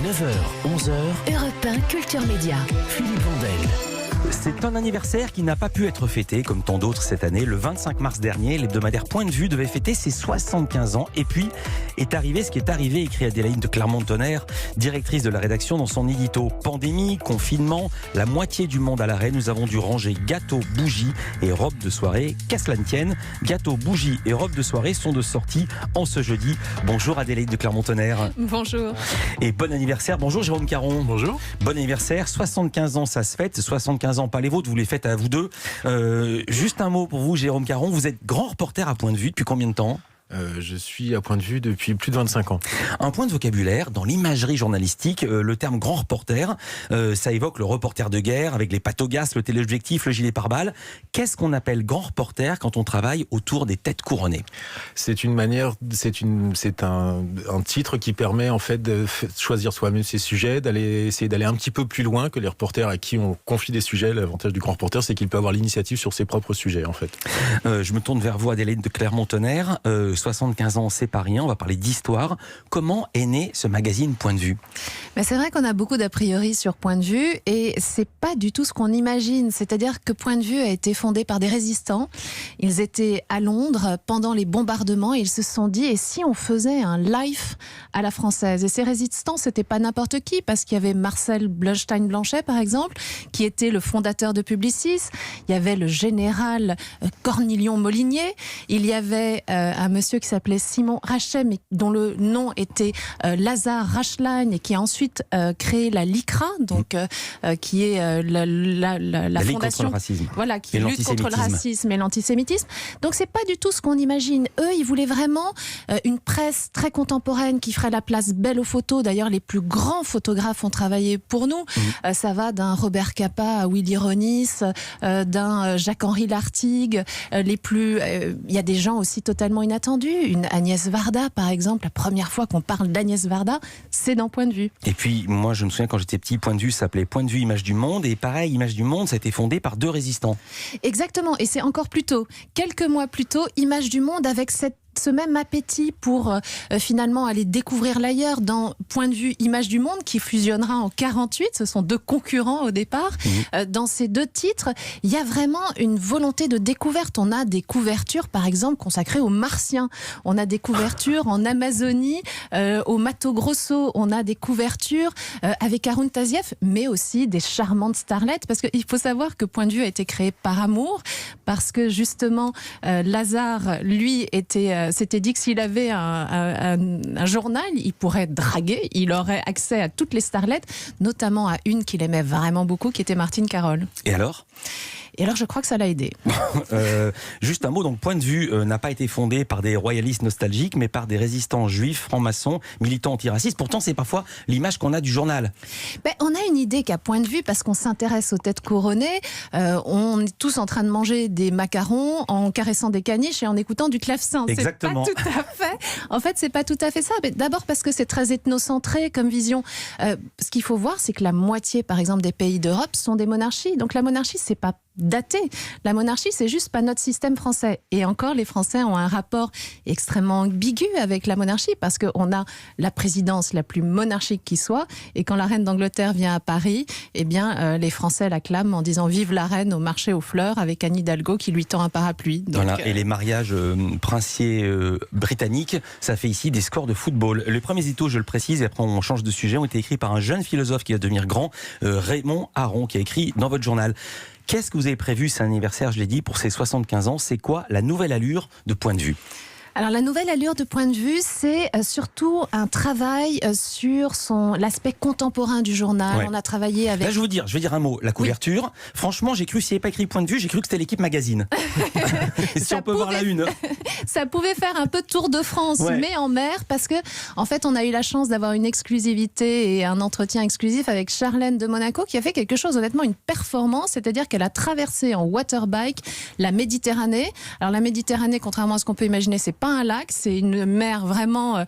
9h, 11h, Europe 1 Culture Média. Philippe Vandel. C'est un anniversaire qui n'a pas pu être fêté, comme tant d'autres cette année. Le 25 mars dernier, l'hebdomadaire Point de Vue devait fêter ses 75 ans. Et puis est arrivé ce qui est arrivé, écrit Adélaïde de Clermont-Tonnerre, directrice de la rédaction dans son édito. Pandémie, confinement, la moitié du monde à l'arrêt. Nous avons dû ranger gâteaux, bougies et robes de soirée. Qu'à cela ne tienne, gâteaux, bougies et robes de soirée sont de sortie en ce jeudi. Bonjour Adélaïde de Clermont-Tonnerre. Bonjour. Et bon anniversaire. Bonjour Jérôme Caron. Bonjour. Bon anniversaire. 75 ans, ça se fête. 75 ans, pas les vôtres, vous les faites à vous deux. Juste un mot pour vous, Jérôme Caron. Vous êtes grand reporter à Point de Vue depuis combien de temps ? Je suis à Point de Vue depuis plus de 25 ans. Un point de vocabulaire, dans l'imagerie journalistique, le terme grand reporter, ça évoque le reporter de guerre avec les pataugas, le téléobjectif, le gilet pare-balles. Qu'est-ce qu'on appelle grand reporter quand on travaille autour des têtes couronnées ? C'est une manière, c'est un titre qui permet en fait de choisir soi-même ses sujets, essayer d'aller un petit peu plus loin que les reporters à qui on confie des sujets. L'avantage du grand reporter, c'est qu'il peut avoir l'initiative sur ses propres sujets en fait. Je me tourne vers vous, Adélaïde de Clermont-Tonnerre. 75 ans, c'est pas rien, on va parler d'histoire. Comment est né ce magazine Point de Vue ? C'est vrai qu'on a beaucoup d'a priori sur Point de Vue et c'est pas du tout ce qu'on imagine. C'est-à-dire que Point de Vue a été fondé par des résistants. Ils étaient à Londres pendant les bombardements et ils se sont dit, et si on faisait un live à la française ? Et ces résistants, c'était pas n'importe qui, parce qu'il y avait Marcel Blunstein-Blanchet, par exemple, qui était le fondateur de Publicis. Il y avait le général Cornilion Molinier. Il y avait un monsieur qui s'appelait Simon Rachet, mais dont le nom était Lazare Rachlein, et qui a ensuite créé la LICRA, donc qui est la fondation contre le racisme. Voilà, qui lutte contre le racisme et l'antisémitisme. Donc c'est pas du tout ce qu'on imagine. Eux, ils voulaient vraiment une presse très contemporaine qui ferait la place belle aux photos. D'ailleurs, les plus grands photographes ont travaillé pour nous. Ça va d'un Robert Capa à Willy Ronis, d'un Jacques-Henri Lartigue. Il y a des gens aussi totalement inattendue. Une Agnès Varda, par exemple. La première fois qu'on parle d'Agnès Varda, c'est dans Point de Vue. Et puis, moi, je me souviens quand j'étais petit, Point de Vue s'appelait Point de Vue Image du Monde. Et pareil, Image du Monde, ça a été fondé par deux résistants. Exactement. Et c'est encore plus tôt. Quelques mois plus tôt, Image du Monde avec ce même appétit pour finalement aller découvrir l'ailleurs dans Point de Vue Image du Monde qui fusionnera en 48, ce sont deux concurrents au départ. Dans ces deux titres, il y a vraiment une volonté de découverte. On a des couvertures par exemple consacrées aux Martiens, on a des couvertures en Amazonie, au Mato Grosso, on a des couvertures avec Haroun Tazieff, mais aussi des charmantes starlettes, parce qu'il faut savoir que Point de Vue a été créé par amour, parce que justement Lazare, lui, s'était dit que s'il avait un journal, il pourrait draguer, il aurait accès à toutes les starlettes, notamment à une qu'il aimait vraiment beaucoup, qui était Martine Carole. Et alors ? Et alors, je crois que ça l'a aidé. Juste un mot, donc Point de Vue n'a pas été fondé par des royalistes nostalgiques, mais par des résistants juifs, francs-maçons, militants antiracistes. Pourtant, c'est parfois l'image qu'on a du journal. On a une idée qu'à Point de Vue, parce qu'on s'intéresse aux têtes couronnées, on est tous en train de manger des macarons, en caressant des caniches et en écoutant du clavecin. Exactement. C'est pas tout à fait. En fait, c'est pas tout à fait ça. Mais d'abord parce que c'est très ethnocentré comme vision. Ce qu'il faut voir, c'est que la moitié, par exemple, des pays d'Europe sont des monarchies. Donc la monarchie, c'est pas daté. La monarchie, c'est juste pas notre système français. Et encore, les Français ont un rapport extrêmement ambigu avec la monarchie parce qu'on a la présidence la plus monarchique qui soit. Et quand la reine d'Angleterre vient à Paris, eh bien, les Français l'acclament en disant « Vive la reine » au marché aux fleurs avec Anne Hidalgo qui lui tend un parapluie. Donc, voilà. Et les mariages princiers britanniques, ça fait ici des scores de football. Les premiers éditos, je le précise, et après on change de sujet, ont été écrits par un jeune philosophe qui va devenir grand, Raymond Aron, qui a écrit dans votre journal. Qu'est-ce que vous avez prévu, cet anniversaire, je l'ai dit, pour ses 75 ans ? C'est quoi la nouvelle allure de Point de Vue ? Alors la nouvelle allure de Point de Vue, c'est surtout un travail sur l'aspect contemporain du journal. Ouais. On a travaillé avec... Là, je vais dire un mot. La couverture, franchement, j'ai cru, s'il n'y avait pas écrit Point de Vue, j'ai cru que c'était l'équipe magazine. Si on peut voir la une. Ça pouvait faire un peu Tour de France, ouais. Mais en mer, parce que en fait, on a eu la chance d'avoir une exclusivité et un entretien exclusif avec Charlène de Monaco, qui a fait quelque chose, honnêtement, une performance, c'est-à-dire qu'elle a traversé en waterbike la Méditerranée. Alors la Méditerranée, contrairement à ce qu'on peut imaginer, c'est pas un lac, c'est une mer vraiment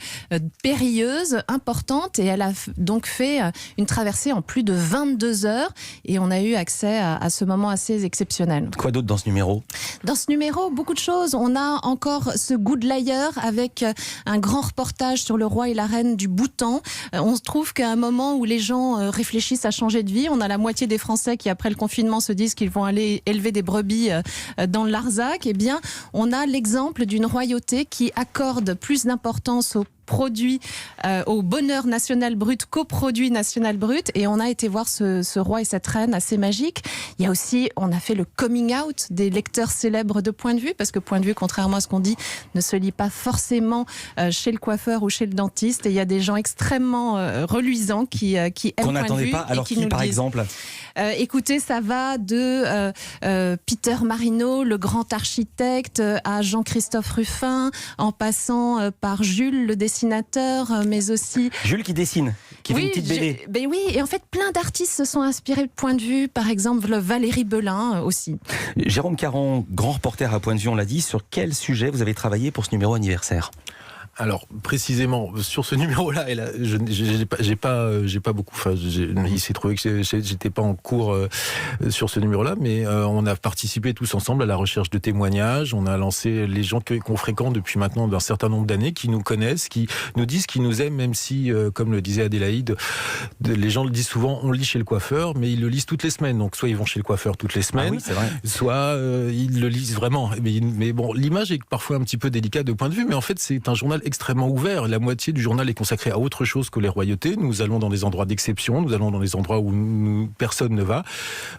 périlleuse, importante, et elle a donc fait une traversée en plus de 22 heures, et on a eu accès à ce moment assez exceptionnel. Quoi d'autre dans ce numéro ? Dans ce numéro, beaucoup de choses. On a encore ce goût de l'ailleurs avec un grand reportage sur le roi et la reine du Bhoutan. On se trouve qu'à un moment où les gens réfléchissent à changer de vie, on a la moitié des Français qui, après le confinement, se disent qu'ils vont aller élever des brebis dans le Larzac. Eh bien, on a l'exemple d'une royauté qui accorde plus d'importance au bonheur national brut qu'au produit national brut, et on a été voir ce roi et cette reine assez magique. Il y a aussi, on a fait le coming out des lecteurs célèbres de Point de Vue, parce que Point de Vue, contrairement à ce qu'on dit, ne se lit pas forcément chez le coiffeur ou chez le dentiste, et il y a des gens extrêmement reluisants qui aiment Point de Vue. Qu'on n'attendait pas, alors qui par exemple écoutez, ça va de Peter Marino, le grand architecte, à Jean-Christophe Ruffin, en passant par Jules, le dessinateur, mais aussi... Jules qui dessine, qui fait une petite BD. Ben oui, et en fait, plein d'artistes se sont inspirés de Point de Vue, par exemple Valérie Belin aussi. Jérôme Caron, grand reporter à Point de Vue, on l'a dit, sur quel sujet vous avez travaillé pour ce numéro anniversaire ? Alors précisément sur ce numéro-là, j'ai pas beaucoup. Enfin, il s'est trouvé que j'étais pas en cours sur ce numéro-là, mais on a participé tous ensemble à la recherche de témoignages. On a lancé les gens qu'on fréquente depuis maintenant d'un certain nombre d'années, qui nous connaissent, qui nous disent qu'ils nous aiment, même si, comme le disait Adélaïde, les gens le disent souvent, on le lit chez le coiffeur, mais ils le lisent toutes les semaines. Donc soit ils vont chez le coiffeur toutes les semaines, oui, c'est vrai. Soit ils le lisent vraiment. Mais bon, l'image est parfois un petit peu délicate de Point de Vue, mais en fait c'est un journal extrêmement ouvert. La moitié du journal est consacrée à autre chose que les royautés. Nous allons dans des endroits d'exception, nous allons dans des endroits où personne ne va.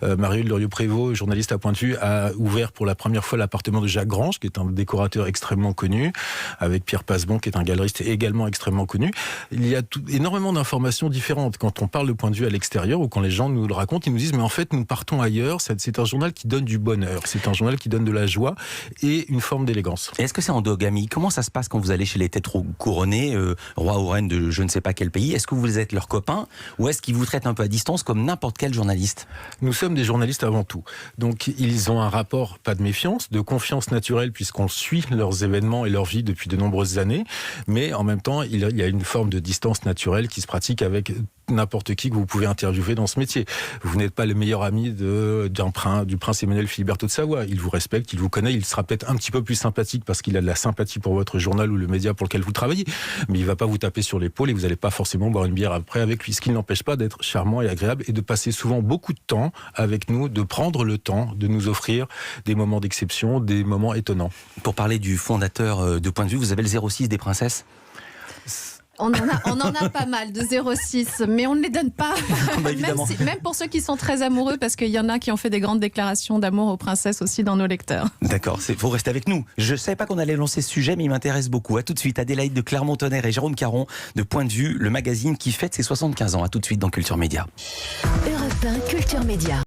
Marie-Hule Loriot-Prévost, journaliste à Point de Vue, a ouvert pour la première fois l'appartement de Jacques Grange, qui est un décorateur extrêmement connu, avec Pierre Passebon, qui est un galeriste également extrêmement connu. Il y a énormément d'informations différentes. Quand on parle de Point de Vue à l'extérieur, ou quand les gens nous le racontent, ils nous disent, mais en fait, nous partons ailleurs. C'est un journal qui donne du bonheur. C'est un journal qui donne de la joie et une forme d'élégance. Est-ce que c'est endogamie ? Comment ça se passe quand vous allez chez les têtes couronnés, roi ou reine de je ne sais pas quel pays? Est-ce que vous êtes leurs copains ou est-ce qu'ils vous traitent un peu à distance comme n'importe quel journaliste? Nous sommes des journalistes avant tout. Donc ils ont un rapport, pas de méfiance, de confiance naturelle, puisqu'on suit leurs événements et leur vie depuis de nombreuses années. Mais en même temps, il y a une forme de distance naturelle qui se pratique avec n'importe qui que vous pouvez interviewer dans ce métier. Vous n'êtes pas le meilleur ami du prince Emmanuel Philiberto de Savoie. Il vous respecte, il vous connaît, il sera peut-être un petit peu plus sympathique parce qu'il a de la sympathie pour votre journal ou le média pour lequel vous travaillez, mais il va pas vous taper sur l'épaule et vous n'allez pas forcément boire une bière après avec lui, ce qui n'empêche pas d'être charmant et agréable et de passer souvent beaucoup de temps avec nous, de prendre le temps de nous offrir des moments d'exception, des moments étonnants. Pour parler du fondateur de Point de Vue, vous avez le 06 des princesses? On en a pas mal de 06, mais on ne les donne pas. Bah, même pour ceux qui sont très amoureux, parce qu'il y en a qui ont fait des grandes déclarations d'amour aux princesses aussi dans nos lecteurs. D'accord, faut rester avec nous. Je ne savais pas qu'on allait lancer ce sujet, mais il m'intéresse beaucoup. À tout de suite, Adélaïde de Clermont-Tonnerre et Jérôme Caron de Point de Vue, le magazine qui fête ses 75 ans. À tout de suite dans Culture Média. Europe 1, Culture Média.